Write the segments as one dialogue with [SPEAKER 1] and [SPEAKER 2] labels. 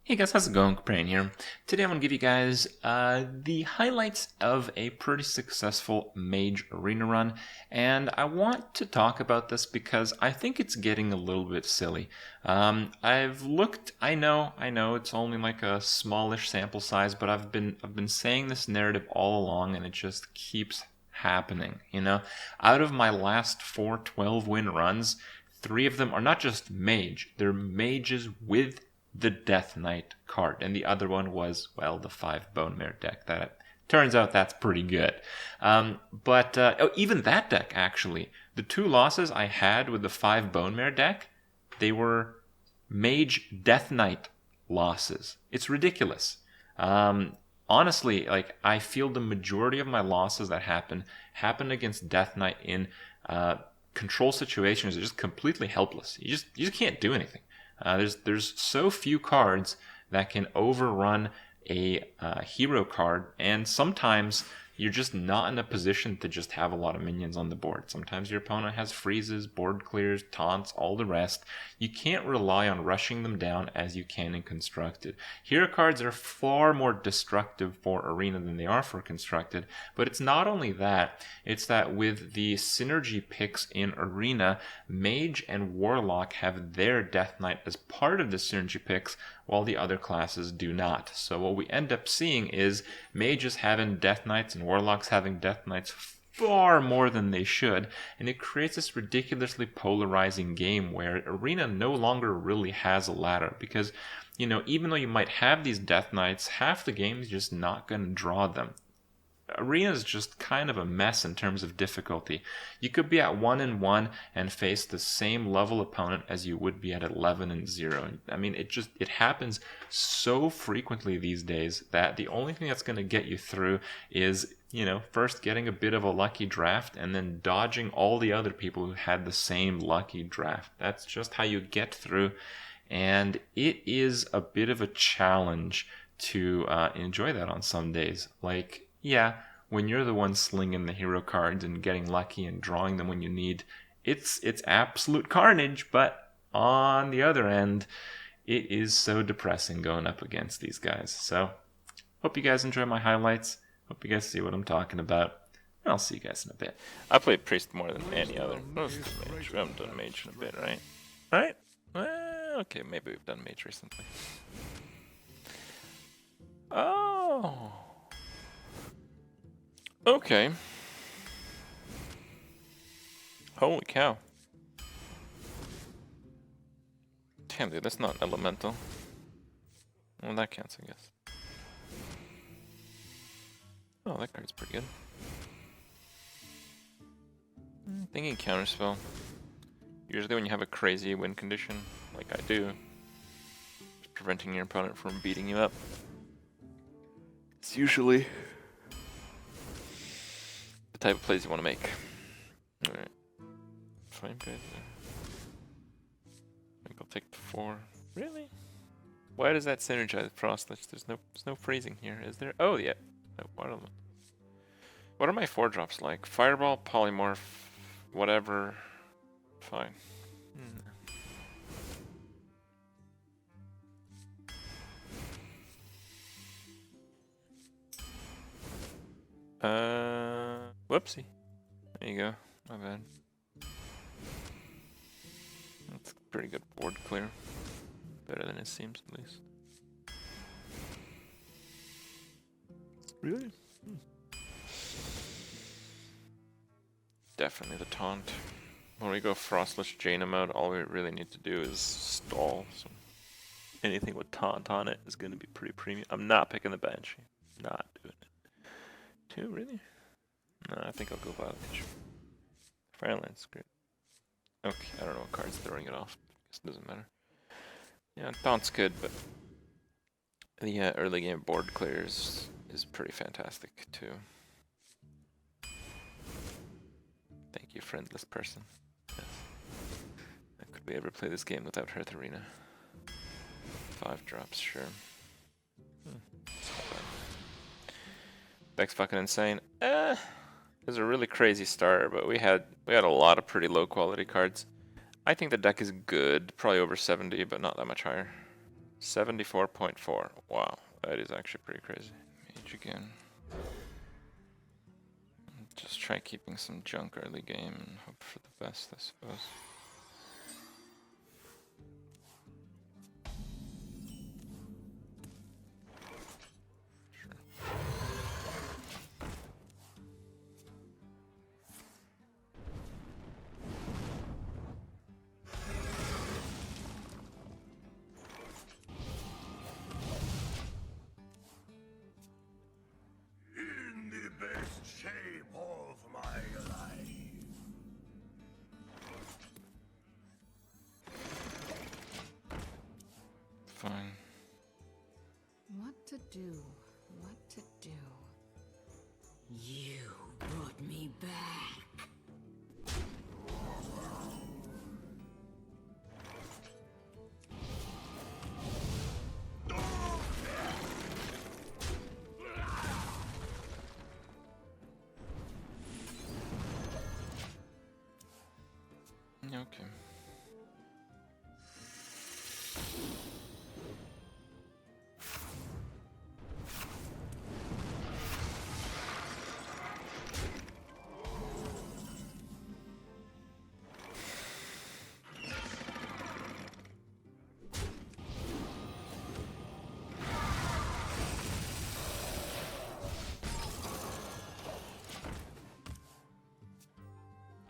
[SPEAKER 1] Hey guys, how's it going? Kripparrian here. Today I'm going to give you guys the highlights of a pretty successful Mage Arena run, and I want to talk about this because I think it's getting a little bit silly. I've looked, I know, it's only like a smallish sample size, but I've been saying this narrative all along, and it just keeps happening. Out of my last 4 12-win runs, 3 of them are not just Mage, they're Mages with the Death Knight card, and the other one was, well, the 5 Bone Mare deck. That turns out that's pretty good. Even that deck, actually, the 2 losses I had with the 5 Bone Mare deck, they were Mage Death Knight losses. It's ridiculous. Honestly, like, I feel the majority of my losses that happened against Death Knight in control situations are just completely helpless. You just can't do anything. There's so few cards that can overrun a hero card, and sometimes you're just not in a position to just have a lot of minions on the board. Sometimes your opponent has freezes, board clears, taunts, all the rest. You can't rely on rushing them down as you can in Constructed. Hero cards are far more destructive for Arena than they are for Constructed, but it's not only that, it's that with the synergy picks in Arena, Mage and Warlock have their Death Knight as part of the synergy picks, while the other classes do not. So what we end up seeing is Mages having Death Knights and Warlocks having Death Knights far more than they should, and it creates this ridiculously polarizing game where Arena no longer really has a ladder, because, even though you might have these Death Knights, half the game is just not going to draw them. Arena is just kind of a mess in terms of difficulty. You could be at 1-1 and face the same level opponent as you would be at 11-0. I mean, it happens so frequently these days that the only thing that's going to get you through is, first getting a bit of a lucky draft and then dodging all the other people who had the same lucky draft. That's just how you get through, and it is a bit of a challenge to enjoy that on some days. Like, yeah, when you're the one slinging the hero cards and getting lucky and drawing them when you need, it's absolute carnage, but on the other end, it is so depressing going up against these guys. So, hope you guys enjoy my highlights. Hope you guys see what I'm talking about. And I'll see you guys in a bit. I played Priest more than any other. Mage. We haven't done Mage in a bit, right? Right? Okay, maybe we've done Mage recently. Oh... Okay. Holy cow. Damn, dude, that's not elemental. Well, that counts, I guess. Oh, that card's pretty good. Thinking counterspell. Usually when you have a crazy win condition, like I do, it's preventing your opponent from beating you up. It's usually the type of plays you want to make. Alright. Fine, guys. I think I'll take the 4. Really? Why does that synergize Frostlich? There's no freezing here, is there? Oh, yeah. No, what are my 4 drops like? Fireball, Polymorph, whatever. Fine. Whoopsie. There you go. My bad. That's pretty good board clear. Better than it seems, at least. Really? Definitely the taunt. When we go Frostlich Jaina mode, all we really need to do is stall. So anything with taunt on it is going to be pretty premium. I'm not picking the Banshee. Not doing it. 2, really? No, I think I'll go Violet Control. Fireland's great. Okay, I don't know what card's throwing it off. Guess it doesn't matter. Yeah, Taunt's good, but the early game board clears is pretty fantastic too. Thank you, friendless person. Yes. Could we ever play this game without Hearth Arena? 5 drops, sure. Deck's fucking insane. It was a really crazy start, but we had a lot of pretty low quality cards. I think the deck is good, probably over 70, but not that much higher. 74.4. Wow, that is actually pretty crazy. Mage again. Just try keeping some junk early game and hope for the best, I suppose.
[SPEAKER 2] In the best shape of my life.
[SPEAKER 1] Fine.
[SPEAKER 3] What to do? What to do? You brought me back.
[SPEAKER 1] Okay.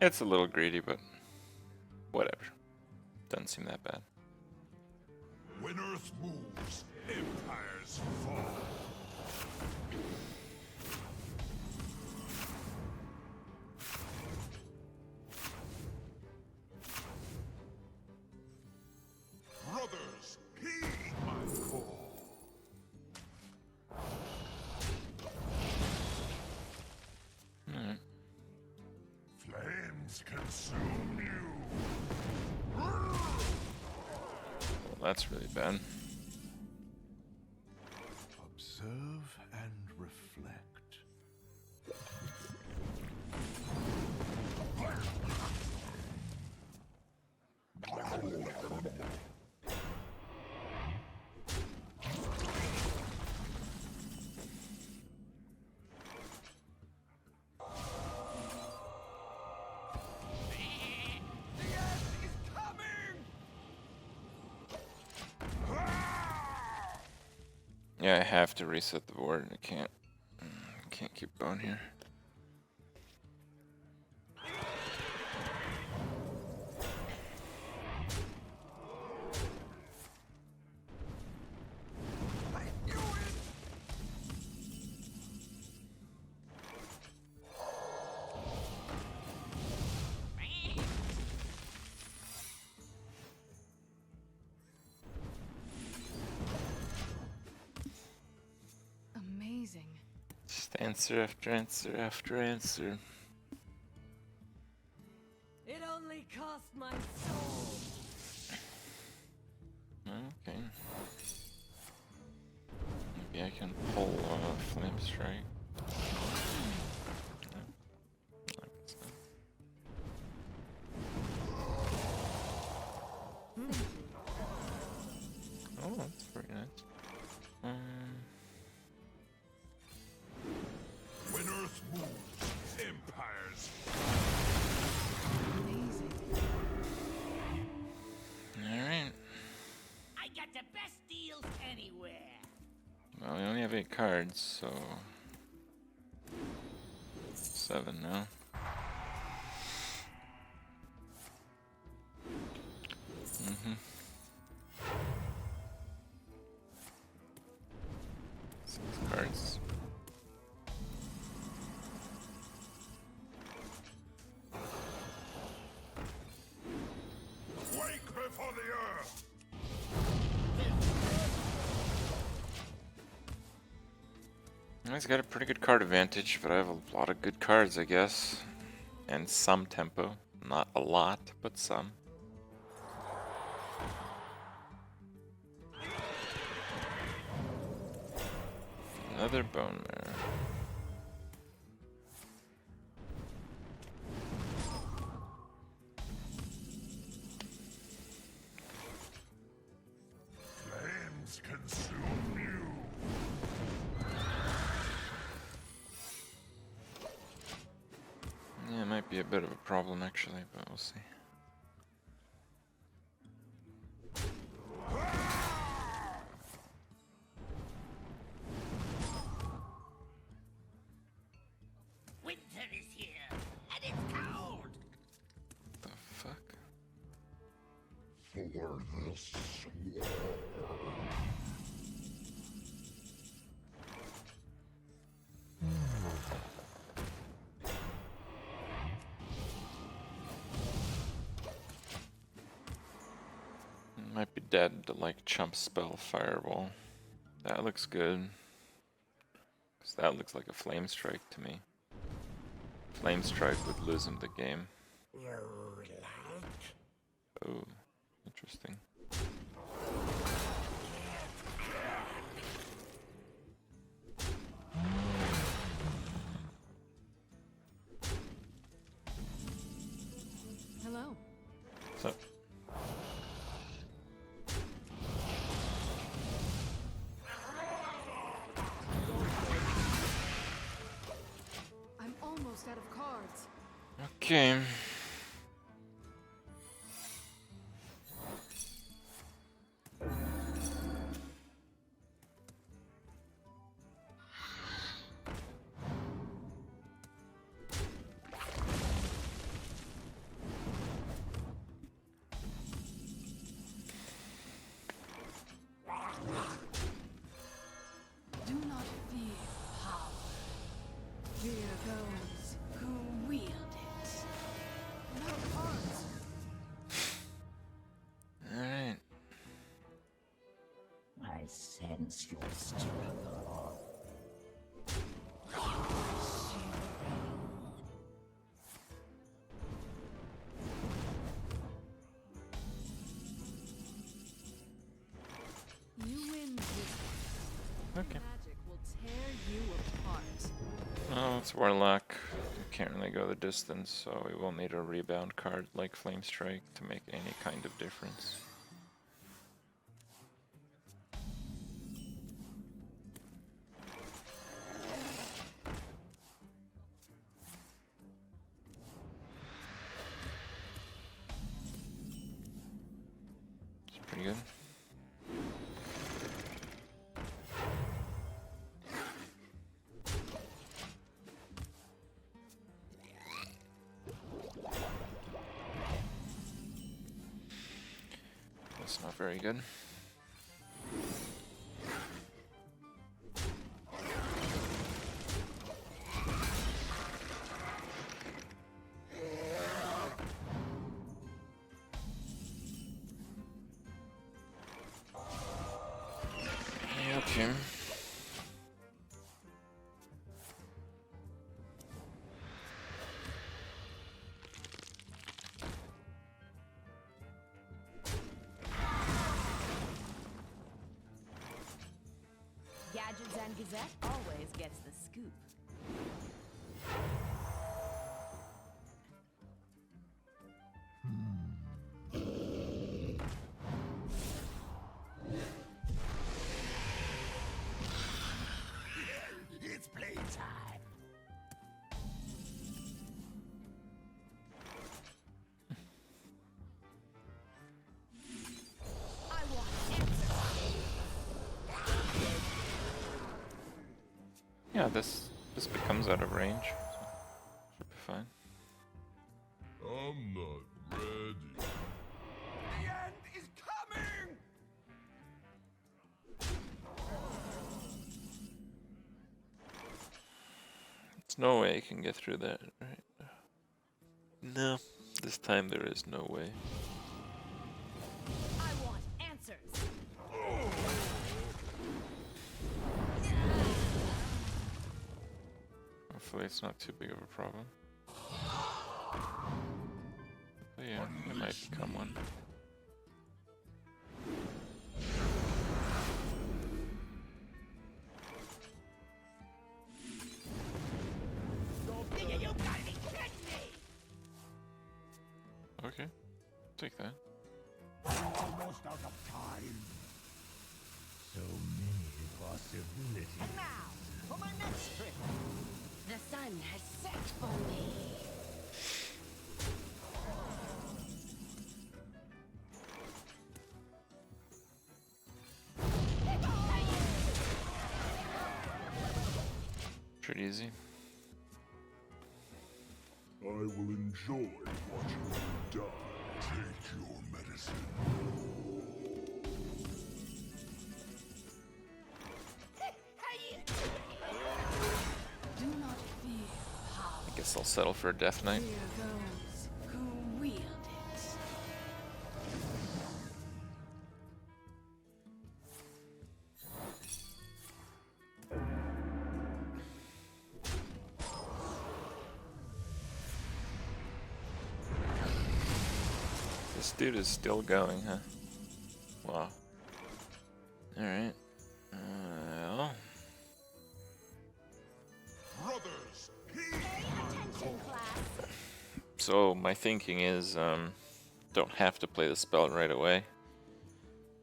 [SPEAKER 1] It's a little greedy, but whatever. Doesn't seem that bad.
[SPEAKER 2] When Earth moves, empires fall. Brothers, heed my call. Flames consume you.
[SPEAKER 1] Well, that's really bad.
[SPEAKER 2] Observe and reflect.
[SPEAKER 1] Yeah, I have to reset the board. I can't keep going here.
[SPEAKER 3] Amazing.
[SPEAKER 1] Just answer after answer after answer.
[SPEAKER 4] It only cost my soul.
[SPEAKER 1] Okay. Maybe I can pull Flame Strike. No. I guess not. Oh, that's pretty nice.
[SPEAKER 2] When Earth moves, empires.
[SPEAKER 3] Amazing.
[SPEAKER 1] Alright.
[SPEAKER 4] I got the best deals anywhere.
[SPEAKER 1] Well, we only have 8 cards, so 7 now. Mm-hmm. 6 cards.
[SPEAKER 2] Wake before the earth.
[SPEAKER 1] He's got a pretty good card advantage, but I have a lot of good cards, I guess. And some tempo. Not a lot, but some. Another Bone Mare.
[SPEAKER 2] Flames
[SPEAKER 1] might be a bit of a problem actually, but we'll see.
[SPEAKER 4] Winter is here, and it's cold.
[SPEAKER 1] The fuck?
[SPEAKER 2] For this war.
[SPEAKER 1] Might be dead to like chump spell fireball. That looks good. Cause that looks like a flame strike to me. Flame strike would lose him the game.
[SPEAKER 2] You like?
[SPEAKER 1] Oh, interesting.
[SPEAKER 3] Hello.
[SPEAKER 1] So
[SPEAKER 3] I'm almost out of cards.
[SPEAKER 1] okay.
[SPEAKER 3] Do not fear power. Fear those who wield it. No cards.
[SPEAKER 1] Alright.
[SPEAKER 4] I sense your struggle.
[SPEAKER 3] You win this one.
[SPEAKER 1] Okay.
[SPEAKER 3] Magic will tear you apart.
[SPEAKER 1] Well, it's Warlock. We can't really go the distance, so we will need a rebound card like Flame Strike to make any kind of difference. It's pretty good. That's not very good. Okay.
[SPEAKER 5] Gadgets and Gazette always gets the scoop.
[SPEAKER 2] It's playtime.
[SPEAKER 5] I want answers.
[SPEAKER 1] Yeah, this becomes out of range, so should be fine.
[SPEAKER 2] I'm not ready. The end is coming!
[SPEAKER 1] There's no way I can get through that, right? No, this time there is no way.
[SPEAKER 5] I want answers.
[SPEAKER 1] Hopefully it's not too big of a problem. But yeah, it might become one.
[SPEAKER 4] You gotta be kidding me!
[SPEAKER 1] Okay, take that.
[SPEAKER 2] Almost out of time. So many possibilities.
[SPEAKER 4] And now, for my next trip.
[SPEAKER 5] The sun has set for me.
[SPEAKER 1] pretty easy.
[SPEAKER 2] I will enjoy watching you die. Take your medicine.
[SPEAKER 3] Do not fear power.
[SPEAKER 1] I guess I'll settle for a Death Knight.
[SPEAKER 3] Fear those who wield it.
[SPEAKER 1] This dude is still going, huh? Wow. Alright. Well.
[SPEAKER 2] Brothers,
[SPEAKER 5] Pay attention, class.
[SPEAKER 1] So my thinking is, don't have to play the spell right away.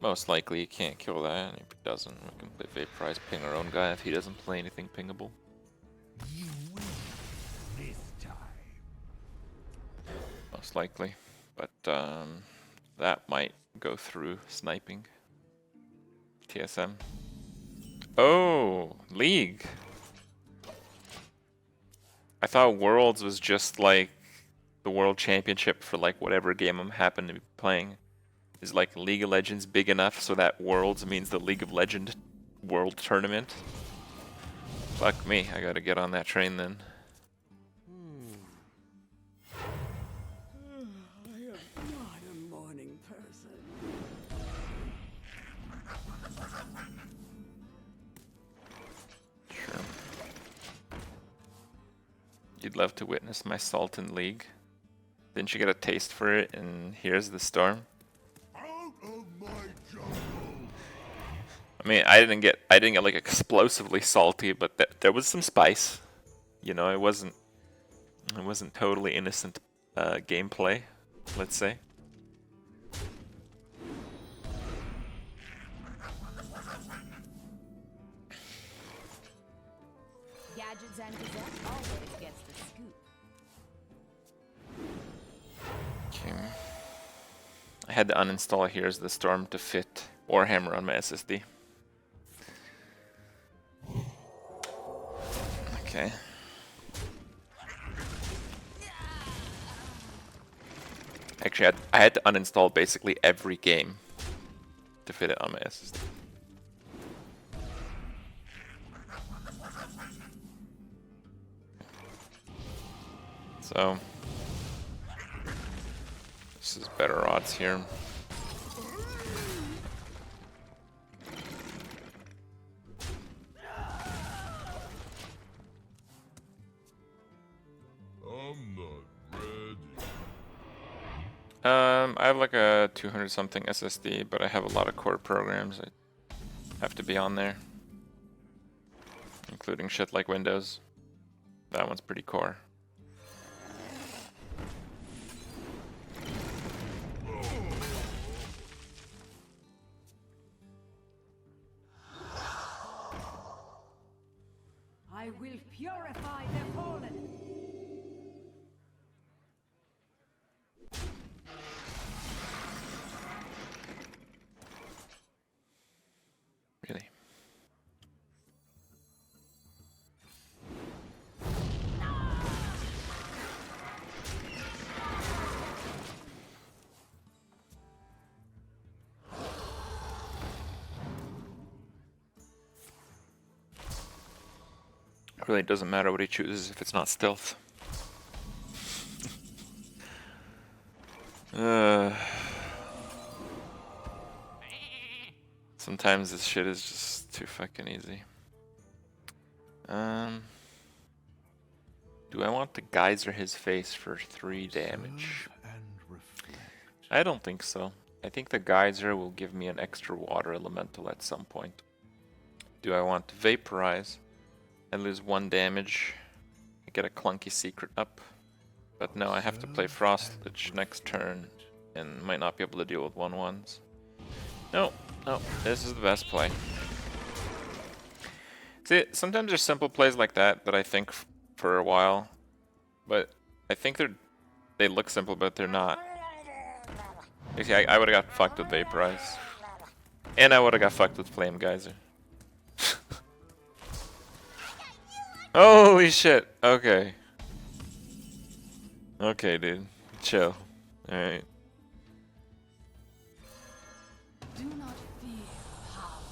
[SPEAKER 1] Most likely he can't kill that, and if he doesn't, we can play Vaporize, ping our own guy if he doesn't play anything pingable.
[SPEAKER 2] you win this time.
[SPEAKER 1] Most likely. But that might go through sniping. TSM. Oh, League. I thought Worlds was just like the World Championship for like whatever game I'm happen to be playing. Is like League of Legends big enough so that Worlds means the League of Legends World Tournament? Fuck me, I gotta get on that train then.
[SPEAKER 3] I am not a morning person.
[SPEAKER 1] Sure. You'd love to witness my salt in League. Didn't you get a taste for it in Here's the Storm?
[SPEAKER 2] Out of my jungle.
[SPEAKER 1] I mean, I didn't get like explosively salty, but there was some spice. You know, it wasn't totally innocent gameplay, let's say.
[SPEAKER 5] Gadgets and Gazette always gets the scoop.
[SPEAKER 1] Okay. I had to uninstall Here's the Storm to fit Warhammer on my SSD. Okay. Actually, I had to uninstall basically every game to fit it on my SSD. So, this is better odds here.
[SPEAKER 2] I'm not ready.
[SPEAKER 1] I have like a 200 something SSD, but I have a lot of core programs I have to be on there, including shit like Windows. That one's pretty core.
[SPEAKER 3] I will purify the fallen.
[SPEAKER 1] Really. It really doesn't matter what he chooses if it's not stealth. Sometimes this shit is just too fucking easy. Do I want to geyser his face for 3 damage?
[SPEAKER 2] And reflect.
[SPEAKER 1] I don't think so. I think the geyser will give me an extra water elemental at some point. Do I want to vaporize? I lose 1 damage. I get a clunky secret up. But no, I have to play Frostlich next turn and might not be able to deal with 1/1s. No, no, this is the best play. See, sometimes there's simple plays like that that I think for a while, but I think they look simple, but they're not. You see, I would have got fucked with Vaporize. And I would have got fucked with Flame Geyser. Holy shit. Okay. Okay, dude. Chill. Alright.
[SPEAKER 3] Do not fear power.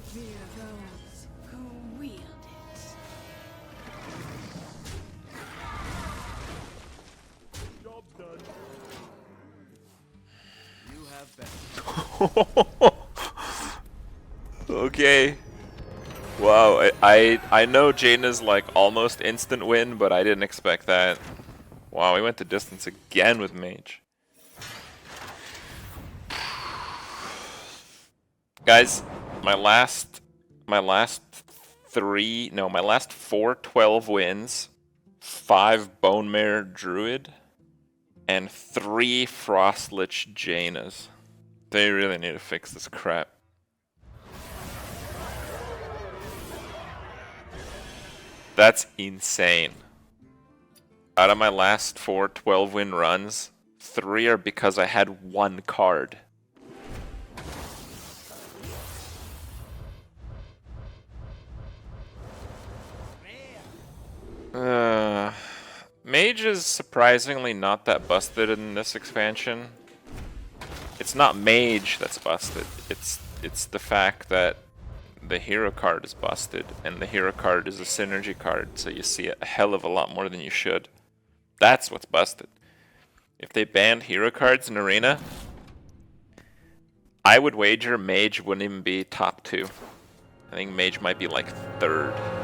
[SPEAKER 3] Fear those who wield it.
[SPEAKER 2] Job done.
[SPEAKER 6] You have been.
[SPEAKER 1] Okay. Wow, I know Jaina's like almost instant win, but I didn't expect that. Wow, we went the distance again with Mage. Guys, my last four 12 wins, 5 Bone Mare Druid, and 3 Frostlich Jainas. They really need to fix this crap. That's insane. Out of my last 4 12-win runs, 3 are because I had 1 card. Mage is surprisingly not that busted in this expansion. It's not Mage that's busted. It's the fact that the hero card is busted, and the hero card is a synergy card, so you see a hell of a lot more than you should. That's what's busted. If they banned hero cards in Arena, I would wager Mage wouldn't even be top 2. I think Mage might be like 3rd.